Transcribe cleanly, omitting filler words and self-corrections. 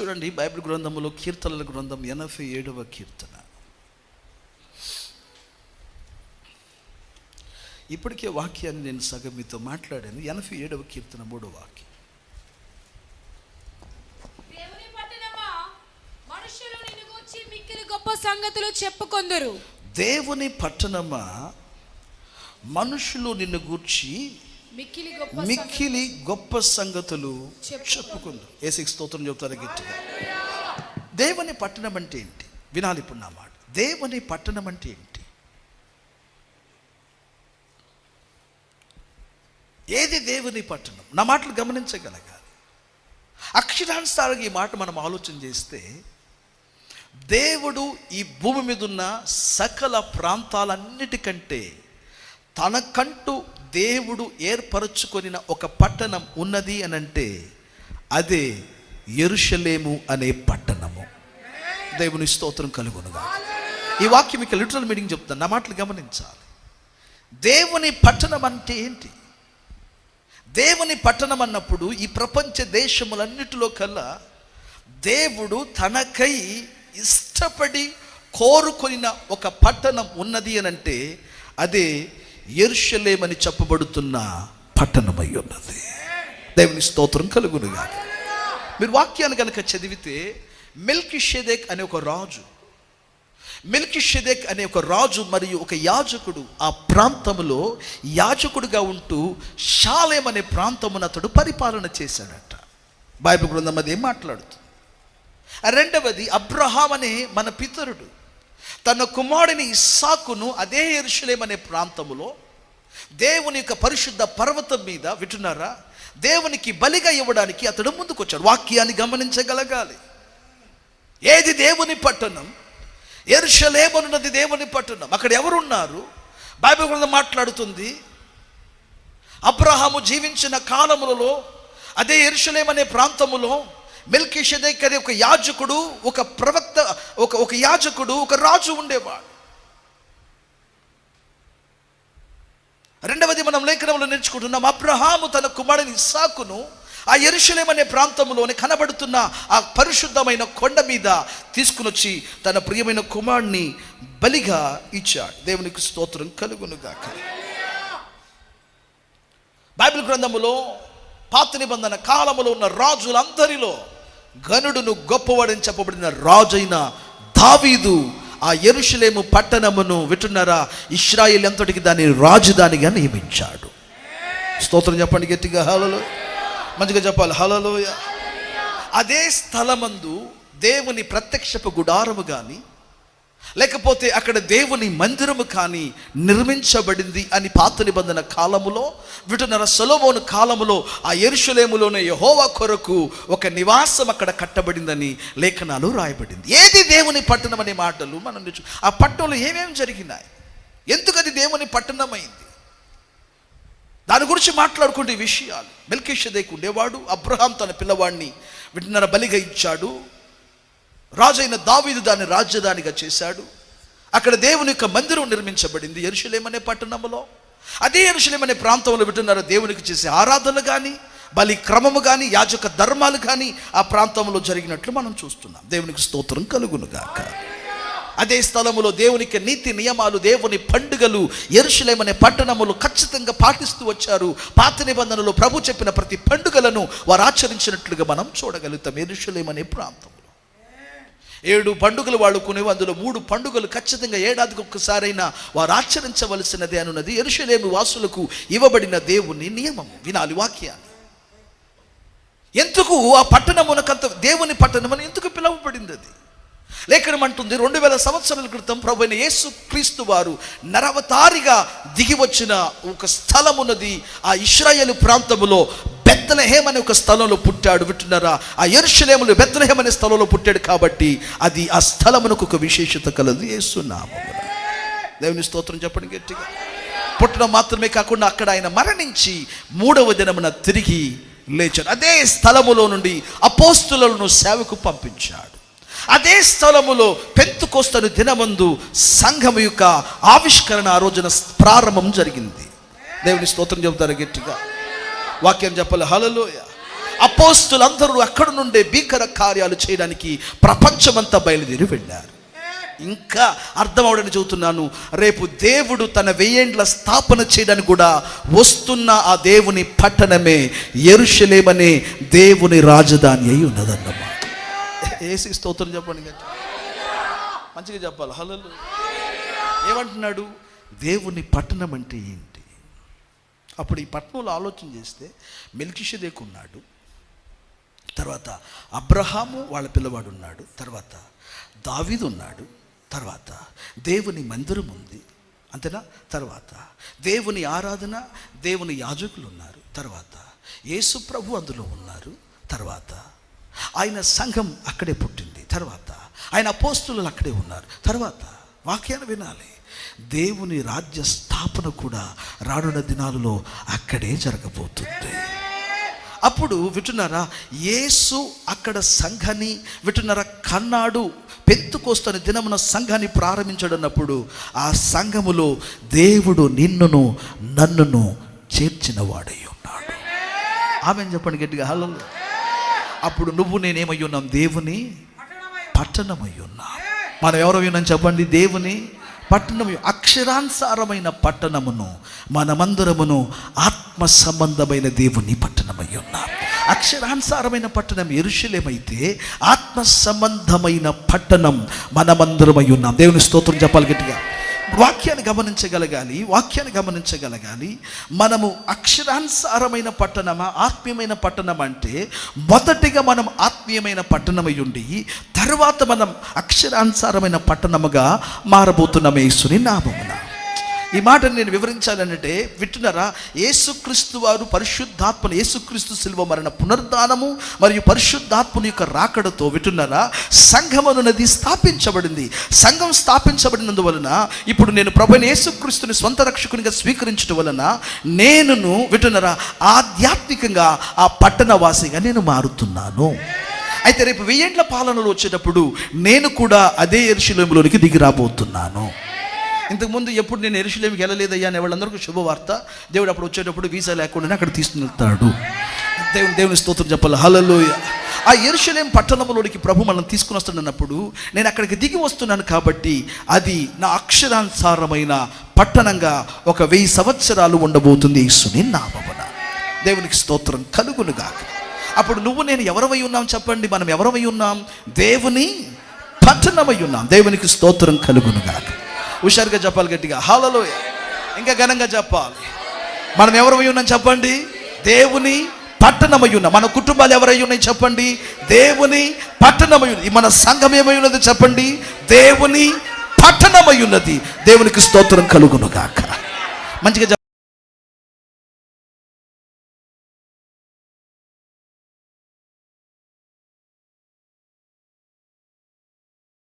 చూడండి, బైబిల్ గ్రంథములో కీర్తనల గ్రంథం 87వ కీర్తన. ఇప్పటికే వాక్యాన్ని నేను సగం మీతో మాట్లాడాను. 87వ కీర్తన 3వ వాక్యం. దేవుని పట్టణమా, మనుషులు నిన్ను గూర్చి మిక్కిలి గొప్ప సంగతులు చెప్పుకొందురు. దేవుని పట్టణమా, మనుషులు నిన్ను గూర్చి మిక్కిలి గొప్ప సంగతులు చెప్పుకుందు. ఏసీకి స్తోత్రం చెబుతారు గట్టిగా. దేవుని పట్టణం అంటే ఏంటి? వినాలి ఇప్పుడు నా మాట. దేవుని పట్టణం అంటే ఏంటి? ఏది దేవుని పట్టణం? నా మాటలు గమనించగలగాలి. అక్షరానుసారంగా ఈ మాట మనం ఆలోచన చేస్తే, దేవుడు ఈ భూమి మీద ఉన్న సకల ప్రాంతాలన్నిటికంటే తనకంటూ దేవుడు ఏర్పరచుకొనిన ఒక పట్టణం ఉన్నది అని అంటే అదే యెరూషలేము అనే పట్టణము. దేవుని స్తోత్రం కలుగునుగా. ఈ వాక్యం ఇక లిటరల్ మీనింగ్ చెప్తాను, నా మాటలు గమనించాలి. దేవుని పట్టణం అంటే ఏంటి? దేవుని పట్టణం అన్నప్పుడు ఈ ప్రపంచ దేశములన్నిటిలో కల్లా దేవుడు తనకై ఇష్టపడి కోరుకొనిన ఒక పట్టణం ఉన్నది అని అంటే అదే యెరూషలేము అని చెప్పబడుతున్న పట్టణమై ఉన్నది. దేవుని స్తోత్రం కలుగునుగా. మీరు వాక్యాన్ని కనుక చదివితే, మెల్కీషెదెక్ అనే ఒక రాజు మరియు ఒక యాజకుడు ఆ ప్రాంతంలో యాజకుడిగా ఉంటూ షాలేం అనే ప్రాంతమును అతడు పరిపాలన చేశాడట. బైబిల్ గ్రంథం అది ఏం మాట్లాడుతుంది? రెండవది, అబ్రహాం అనే మన పితరుడు తన కుమారుని ఇస్సాకును అదే యెరూషలేము అనే ప్రాంతములో దేవుని యొక్క పరిశుద్ధ పర్వతం మీద, వింటున్నారా, దేవునికి బలిగా ఇవ్వడానికి అతడు ముందుకు వచ్చాడు. వాక్యాన్ని గమనించగలగాలి. ఏది దేవుని పట్టణం? యెరూషలేము అన్నది దేవుని పట్టణం. అక్కడ ఎవరున్నారు? బైబిల్ గ్రంథం మాట్లాడుతుంది, అబ్రహాము జీవించిన కాలములలో అదే యెరూషలేము అనే ప్రాంతములో మెల్కీషెదెక్ అనే ఒక యాజకుడు, ఒక ప్రవక్త, ఒక యాజకుడు, ఒక రాజు ఉండేవాడు. రెండవది, మనం లేఖనంలో నేర్చుకుంటున్నాం, అబ్రహాము తన కుమారుని ఇస్సాకును ఆ యెరూషలేము అనే ప్రాంతంలోనే కనబడుతున్న ఆ పరిశుద్ధమైన కొండ మీద తీసుకుని వచ్చి తన ప్రియమైన కుమారుని బలిగా ఇచ్చాడు. దేవునికి స్తోత్రం కలుగునుగాక. బైబిల్ గ్రంథములో పాత నిబంధన కాలములో ఉన్న రాజులందరిలో గనుడును గొప్పవాడని చెప్పబడిన రాజైన దావీదు ఆ యెరూషలేము పట్టణమును, వింటున్నారా, ఇశ్రాయేలు ఎంతటికి దాని రాజధానిగా నియమించాడు. స్తోత్రం చెప్పండి గట్టిగా. హల్లెలూయా. మంచిగా చెప్పాలి. హల్లెలూయా. అదే స్థలమందు దేవుని ప్రత్యక్షపు గుడారము కానీ లేకపోతే అక్కడ దేవుని మందిరము కానీ నిర్మించబడింది అని పాత నిబంధన కాలములో, వింటున్నారా, సొలొమోను కాలములో ఆ యెరూషలేములోనే యెహోవా కొరకు ఒక నివాసం అక్కడ కట్టబడిందని లేఖనాలు రాయబడింది. ఏది దేవుని పట్టణం అనే మాటలు మనం ఆ పట్టణంలో ఏమేమి జరిగినాయి, ఎందుకు అది దేవుని పట్టణమైంది, దాని గురించి మాట్లాడుకుంటే ఈ విషయాలు. మెల్కీషెదెక్ ఉండేవాడు. అబ్రహాం తన పిల్లవాడిని, వింటున్నారా, బలిగా ఇచ్చాడు. రాజైన దావీదు దాన్ని రాజధానిగా చేశాడు. అక్కడ దేవుని యొక్క మందిరం నిర్మించబడింది యెరూషలేము అనే పట్టణంలో. అదే యెరూషలేము అనే ప్రాంతంలో, వింటున్నారా, దేవునికి చేసే ఆరాధనలు కానీ, బలి క్రమము కానీ, యాజక ధర్మాలు కానీ ఆ ప్రాంతంలో జరిగినట్లు మనం చూస్తున్నాం. దేవునికి స్తోత్రం కలుగునుగాక. అదే స్థలములో దేవునికి నీతి నియమాలు, దేవుని పండుగలు యెరూషలేము అనే పట్టణములో ఖచ్చితంగా పాటిస్తూ వచ్చారు. పాత నిబంధనలో ప్రభు చెప్పిన ప్రతి పండుగలను వారు ఆచరించినట్లుగా మనం చూడగలుగుతాం. యెరూషలేము అనే ప్రాంతం 7 పండుగలు వాడుకునేవి. అందులో 3 పండుగలు ఖచ్చితంగా ఏడాదికి ఒక్కసారైనా వారు ఆచరించవలసినదే అనున్నది యెరూషలేము వాసులకు ఇవ్వబడిన దేవుని నియమం. వినాలి వాక్యాన్ని. ఎందుకు ఆ పట్టణమునకంత దేవుని పట్టణం అని ఎందుకు పిలువబడింది? అది లేఖనం అంటుంది, 2000 సంవత్సరాల క్రితం ప్రభు అయిన యేసు క్రీస్తు వారు నరవతారిగా దిగి వచ్చిన ఒక స్థలం ఉన్నది. ఆ ఇశ్రాయేలు ప్రాంతములో బెత్లెహేమ్ అనే ఒక స్థలంలో పుట్టాడు. వింటున్నారా, ఆ యెరూషలేములో బెత్లెహేమ్ అనే స్థలంలో పుట్టాడు కాబట్టి అది ఆ స్థలమునకు ఒక విశేషత కలదు. యేసు నామమున దేవుని స్తోత్రం చెప్పండి గట్టిగా. పుట్టడం మాత్రమే కాకుండా అక్కడ ఆయన మరణించి 3వ దినమున తిరిగి లేచాడు. అదే స్థలములో నుండి అపోస్తులను సేవకు పంపించాడు. అదే స్థలములో పెంతెకొస్తు దినమందు సంఘము యొక్క ఆవిష్కరణ ఆ రోజున ప్రారంభం జరిగింది. దేవుని స్తోత్రం చెబుతారు గట్టిగా. వాక్యం చెప్పాలి. హల్లెలూయా. అపోస్తులందరూ అక్కడ నుండే భీకర కార్యాలు చేయడానికి ప్రపంచమంతా బయలుదేరి వెళ్ళారు. ఇంకా అర్థం అవడని చెబుతున్నాను, రేపు దేవుడు తన 1000 ఏండ్ల స్థాపన చేయడానికి కూడా వస్తున్న ఆ దేవుని పట్టణమే యెరూషలేమనే దేవుని రాజధాని అయి ఉన్నదన్నమాట. యేసు స్తోత్రం చెప్పండి, మంచిగా చెప్పాలి. హల్లెలూయా. ఏమంటున్నాడు? దేవుని పట్టణం అంటే ఏంటి? అప్పుడు ఈ పట్టణంలో ఆలోచన చేస్తే మెల్కీషెదెకు ఉన్నాడు, తర్వాత అబ్రహాము వాళ్ళ పిల్లవాడు ఉన్నాడు, తర్వాత దావీదు ఉన్నాడు, తర్వాత దేవుని మందిరం ఉంది, అంతేనా? తర్వాత దేవుని ఆరాధన, దేవుని యాజకులు ఉన్నారు, తర్వాత యేసు ప్రభు అందులో ఉన్నారు, తర్వాత ఆయన సంఘం అక్కడే పుట్టింది, తర్వాత ఆయన అపోస్తులు అక్కడే ఉన్నారు, తర్వాత వాక్యాన్ని వినాలి, దేవుని రాజ్య స్థాపన కూడా రానున్న దినాలలో అక్కడే జరగబోతుంది. అప్పుడు వింటున్నారా, యేసు అక్కడ సంఘాన్ని వింటున్నారా కన్నాడు. పెంతెకొస్తు దినమున సంఘాన్ని ప్రారంభించడన్నప్పుడు ఆ సంఘములో దేవుడు నిన్నును నన్నును చేర్చిన వాడై ఉన్నాడు. ఆమేన్ చెప్పండి గట్టిగా, హల్లెలూయా. అప్పుడు నువ్వు నేనేమై ఉన్నాం? దేవుని పట్టణమై ఉన్నాం. మనం ఎవరై ఉన్నాం చెప్పండి? దేవుని పట్టణము, అక్షరానుసారమైన పట్టణమును మనమందరమును ఆత్మ సంబంధమైన దేవుని పట్టణమై ఉన్నాం. అక్షరానుసారమైన పట్టణం యెరూషలేమైతే ఆత్మ సంబంధమైన పట్టణం మనమందరమై ఉన్నాం. దేవుని స్తోత్రం చెప్పాలి గట్టిగా. వాక్యాన్ని గమనించగలగాలి. మనము అక్షరానుసారమైన పట్టణమా ఆత్మీయమైన పట్టణం అంటే మొదటిగా మనం ఆత్మీయమైన పట్టణమై ఉండి తర్వాత మనం అక్షరానుసారమైన పట్టణముగా మారబోతున్నాం యేసుని నామమున. ఈ మాటను నేను వివరించాలంటే వింటున్నారా, యేసుక్రీస్తు వారు పరిశుద్ధాత్మను, యేసుక్రీస్తు శిలువ మరణ పునరుద్ధానము మరియు పరిశుద్ధాత్మని యొక్క రాకడతో వింటున్నారా సంఘమనున్నది స్థాపించబడింది. సంఘం స్థాపించబడినందువలన ఇప్పుడు నేను ప్రభువైన యేసుక్రీస్తుని స్వంత రక్షకునిగా స్వీకరించడం వలన నేనును వింటున్నారా ఆధ్యాత్మికంగా ఆ పట్టణవాసిగా నేను మారుతున్నాను. అయితే రేపు 1000 ఏండ్ల పాలనలో వచ్చేటప్పుడు నేను కూడా అదే యెరూషలేములోనికి దిగి రాబోతున్నాను. ఇంతకుముందు ఎప్పుడు నేను యెరూషలేముకి వెళ్ళలేదయ్యా అని వాళ్ళందరికీ శుభవార్త. దేవుడు అప్పుడు వచ్చేటప్పుడు వీసా లేకుండానే అక్కడ తీసుకుని దేవుని స్తోత్రం చెప్పాలి, హల్లెలూయా. ఆ యెరూషలేం పట్టణంలోనికి ప్రభు మనల్ని తీసుకుని వస్తున్నప్పుడు నేను అక్కడికి దిగి వస్తున్నాను కాబట్టి అది నా అక్షరానుసారమైన పట్టణంగా ఒక 1000 సంవత్సరాలు ఉండబోతుంది యేసుని నామమున. దేవునికి స్తోత్రం కలుగునుగాక. అప్పుడు నువ్వు నేను ఎవరమై ఉన్నాం చెప్పండి? మనం ఎవరమై ఉన్నాం? దేవుని పట్టణమై ఉన్నాం. దేవునికి స్తోత్రం కలుగునుగాక. హుషారుగా చెప్పాలి గట్టిగా, హల్లెలూయా. ఇంకా ఘనంగా చెప్పాలి. మనం ఎవరమై ఉన్నాం చెప్పండి? దేవుని పట్టణమై ఉన్నాం. మన కుటుంబాలు ఎవరై ఉన్నాయి చెప్పండి? దేవుని పట్టణమై ఉన్నది. మన సంఘం ఏమై ఉన్నది చెప్పండి? దేవుని పట్టణమై ఉన్నది. దేవునికి స్తోత్రం కలుగునుగాక. మంచిగా